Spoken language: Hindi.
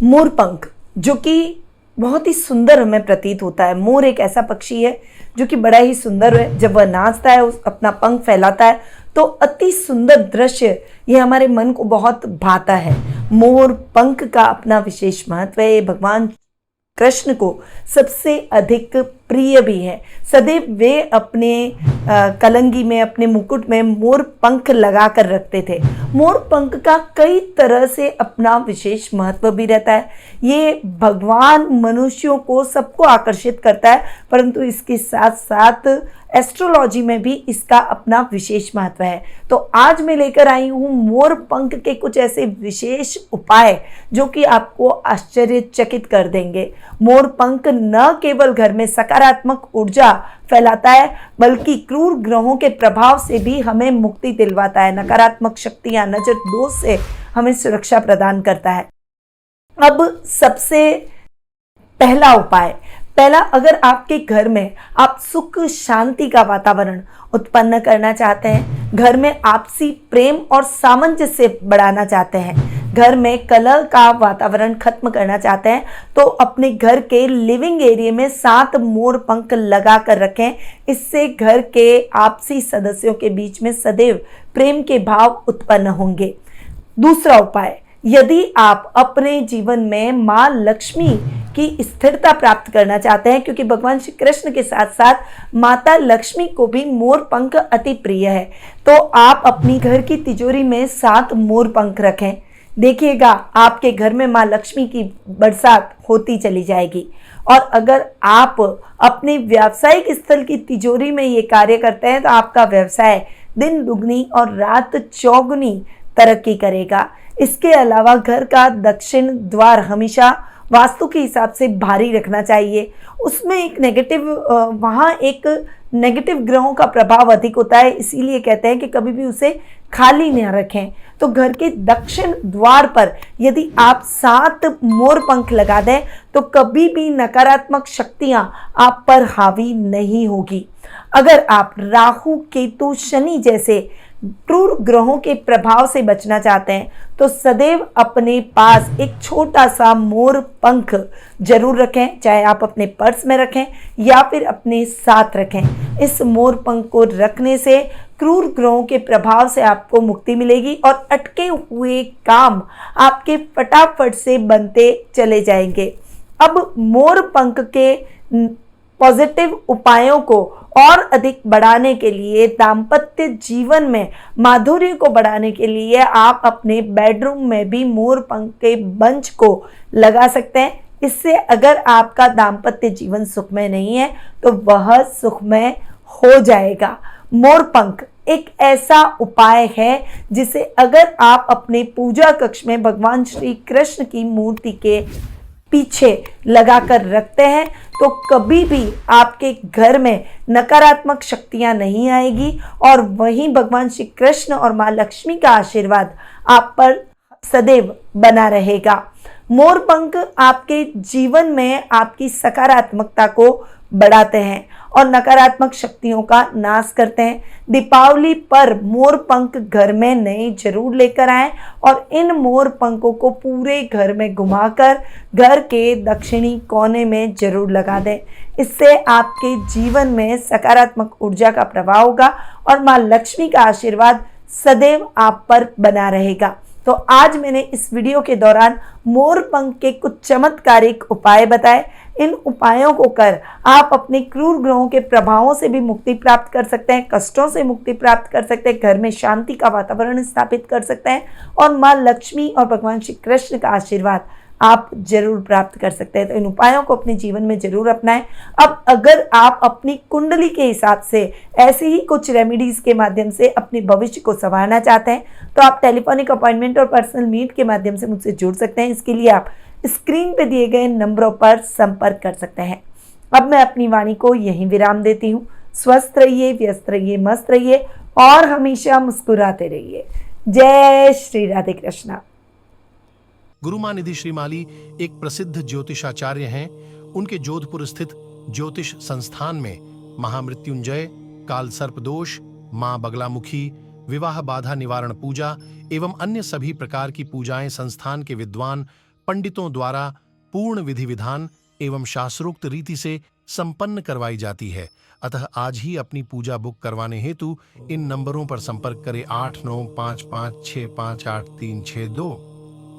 मोरपंख, जो कि बहुत ही सुंदर हमें प्रतीत होता है। मोर एक ऐसा पक्षी है जो कि बड़ा ही सुंदर है। जब वह नाचता है, अपना पंख फैलाता है, तो अति सुंदर दृश्य ये हमारे मन को बहुत भाता है। मोर पंख का अपना विशेष महत्व है। भगवान कृष्ण को सबसे अधिक प्रिय भी है। सदैव वे अपने कलंगी में, अपने मुकुट में मोर पंख लगा कर रखते थे। मोर पंख का कई तरह से अपना विशेष महत्व भी रहता है। ये भगवान मनुष्यों को सबको आकर्षित करता है, परंतु इसके साथ साथ एस्ट्रोलॉजी में भी इसका अपना विशेष महत्व है। तो आज मैं लेकर आई हूँ मोर पंख के कुछ ऐसे विशेष उपाय जो कि आपको आश्चर्यचकित कर देंगे। मोर पंख न केवल घर में सकारात्मक ऊर्जा फैलाता है, बल्कि क्रूर ग्रहों के प्रभाव से भी हमें मुक्ति दिलवाता है। नकारात्मक शक्तियां, नजर दोष से हमें सुरक्षा प्रदान करता है। अब सबसे पहला उपाय, अगर आपके घर में आप सुख शांति का वातावरण उत्पन्न करना चाहते हैं, घर में आपसी प्रेम और सामंजस्य बढ़ाना चाहते हैं, घर में कलह का वातावरण खत्म करना चाहते हैं, तो अपने घर के लिविंग एरिया में 7 मोर पंख लगा कर रखें। इससे घर के आपसी सदस्यों के बीच में सदैव प्रेम के भाव उत्पन्न होंगे। दूसरा उपाय, यदि आप अपने जीवन में माँ लक्ष्मी की स्थिरता प्राप्त करना चाहते हैं, क्योंकि भगवान श्री कृष्ण के साथ साथ माता लक्ष्मी को भी मोर पंख अति प्रिय है, तो आप अपनी घर की तिजोरी में 7 मोर पंख रखें। देखिएगा आपके घर में माँ लक्ष्मी की बरसात होती चली जाएगी। और अगर आप अपने व्यावसायिक स्थल की तिजोरी में ये कार्य करते हैं, तो आपका व्यवसाय दिन दुगनी और रात चौगुनी तरक्की करेगा। इसके अलावा घर का दक्षिण द्वार हमेशा वास्तु के हिसाब से भारी रखना चाहिए। उसमें एक नेगेटिव ग्रहों का प्रभाव अधिक होता है, इसीलिए कहते हैं कि कभी भी उसे खाली न रखें। तो घर के दक्षिण द्वार पर यदि आप 7 मोर पंख लगा दें, तो कभी भी नकारात्मक शक्तियां आप पर हावी नहीं होगी। अगर आप राहु, केतु, शनि जैसे क्रूर ग्रहों के प्रभाव से बचना चाहते हैं, तो सदैव अपने पास एक छोटा सा मोर पंख जरूर रखें, चाहे आप अपने पर्स में रखें या फिर अपने साथ रखें। इस मोर पंख को रखने से क्रूर ग्रहों के प्रभाव से आपको मुक्ति मिलेगी और अटके हुए काम आपके फटाफट से बनते चले जाएंगे। अब मोर पंख के पॉजिटिव उपायों को और अधिक बढ़ाने के लिए, दाम्पत्य जीवन में माधुर्य को बढ़ाने के लिए आप अपने बेडरूम में भी मोर पंख के बंच को लगा सकते हैं। इससे अगर आपका दाम्पत्य जीवन सुखमय नहीं है, तो वह सुखमय हो जाएगा। मोर पंख एक ऐसा उपाय है जिसे अगर आप अपने पूजा कक्ष में भगवान श्री कृष्ण की मूर्ति के पीछे लगाकर रखते हैं, तो कभी भी आपके घर में नकारात्मक शक्तियां नहीं आएगी और वहीं भगवान श्री कृष्ण और माँ लक्ष्मी का आशीर्वाद आप पर सदैव बना रहेगा। मोर पंख आपके जीवन में आपकी सकारात्मकता को बढ़ाते हैं और नकारात्मक शक्तियों का नाश करते हैं। दीपावली पर मोर पंख घर में नए जरूर लेकर आएं और इन मोर पंखों को पूरे घर में घुमाकर घर के दक्षिणी कोने में जरूर लगा दें। इससे आपके जीवन में सकारात्मक ऊर्जा का प्रवाह होगा और माँ लक्ष्मी का आशीर्वाद सदैव आप पर बना रहेगा। तो आज मैंने इस वीडियो के दौरान मोर पंख के कुछ चमत्कारिक उपाय बताए। इन उपायों को कर आप अपने क्रूर ग्रहों के प्रभावों से भी मुक्ति प्राप्त कर सकते हैं, कष्टों से मुक्ति प्राप्त कर सकते हैं, घर में शांति का वातावरण स्थापित कर सकते हैं और माँ लक्ष्मी और भगवान श्री कृष्ण का आशीर्वाद आप जरूर प्राप्त कर सकते हैं। तो इन उपायों को अपने जीवन में जरूर अपनाएं। अब अगर आप अपनी कुंडली के हिसाब से ऐसे ही कुछ रेमेडीज के माध्यम से अपने भविष्य को संवारना चाहते हैं, तो आप टेलीफोनिक अपॉइंटमेंट और पर्सनल मीट के माध्यम से मुझसे जुड़ सकते हैं। इसके लिए आप स्क्रीन पे दिए गए नंबरों पर संपर्क कर सकते हैं। अब मैं अपनी वाणी को यहीं विराम देती हूँ। स्वस्थ रहिए, व्यस्त रहिए, मस्त रहिए और हमेशा मुस्कुराते रहिए। जय श्री राधे कृष्णा। गुरु माँ निधि श्रीमाली एक प्रसिद्ध ज्योतिषाचार्य हैं। उनके जोधपुर स्थित ज्योतिष संस्थान में महामृत्युंजय, काल सर्प दोष, माँ बगलामुखी, विवाह बाधा निवारण पूजा एवं अन्य सभी प्रकार की पूजाएं संस्थान के विद्वान पंडितों द्वारा पूर्ण विधि विधान एवं शास्त्रोक्त रीति से संपन्न करवाई जाती है। अतः आज ही अपनी पूजा बुक करवाने हेतु इन नंबरों पर संपर्क करें 8955658362।